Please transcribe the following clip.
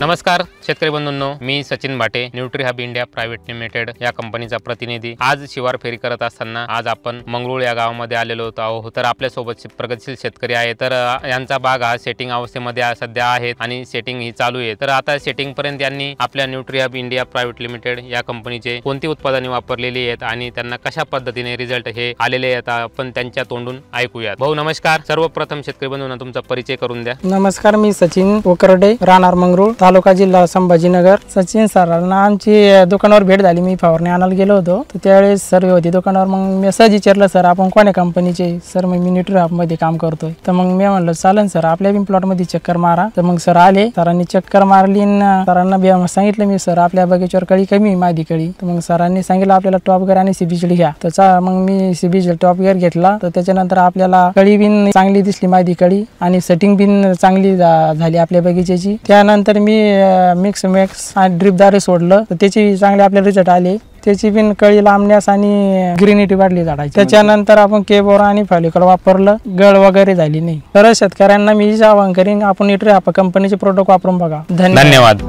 नमस्कार शेतकरी बंधूंनो, मी Sachin Bhate, nutri hub India private limited या कंपनीचा प्रतिनिधी। आज शिवार फेरी करत असताना आज आपण मंगरुळ या गावामध्ये आलेलो आहोत। तर आपल्या सोबत प्रगतशील शेतकरी आहे। तर यांचा बाग हा सेटिंग अवस्थेमध्ये सध्या आहे आणि सेटिंग ही चालू आहे। तर आता सेटिंग पर्यंत यांनी आपल्या nutri hub India private limited या कंपनीचे कोणती उत्पादने वापरलेली आहेत आणि त्यांना कशा पद्धतीने रिझल्ट हे आलेले आहेत आपण त्यांच्या तोंडून ऐकूया। भाऊ नमस्कार, सर्वप्रथम शेतकरी बंधूंना तुमचा परिचय करून द्या। नमस्कार, मी सचिन वकरडे, राहणार मंगरुळ, तालुका जिल्हा संभाजीनगर। सचिन सरांना आमची दुकानावर भेट झाली। मी फवारणी आणायला गेलो होतो, तर त्यावेळेस सर्व होती दुकानावर। मग मी सहज विचारलं, सर आपण कोण्या कंपनीचे? सर मग मी न्यूट्री हब मध्ये काम करतोय। तर मग मी म्हणलं चालेल सर, आपल्या बिन प्लॉट मध्ये चक्कर मारा। तर मग सर आले, सरांनी चक्कर मारली, सरांना सांगितलं मी, सर आपल्या बगीच्यावर कळी कमी मादी कळी। तर मग सरांनी सांगितलं आपल्याला टॉप गेअर आणि सीबीजल घ्या। तर मग मी सीबीजल टॉप गेअर घेतला। तर त्याच्यानंतर आपल्याला कळी बिन चांगली दिसली, मादी कळी, आणि सेटिंग बिन चांगली झाली आपल्या बगीच्याची। त्यानंतर मी मिक्स आणि ड्रिपद्वारे सोडलं, तर त्याची चांगले आपले रिझल्ट आले। त्याची बिन कळी लांबण्यास आणि ग्रीनिटी वाढली झाडाची। त्याच्यानंतर आपण केबोरा आणि फॉलिकल वापरलं, गळ वगैरे झाली नाही। तर शेतकऱ्यांना मी आवाहन करीन, आपण न्यूट्री हब कंपनीचे प्रोडक्ट वापरून बघा। धन्यवाद।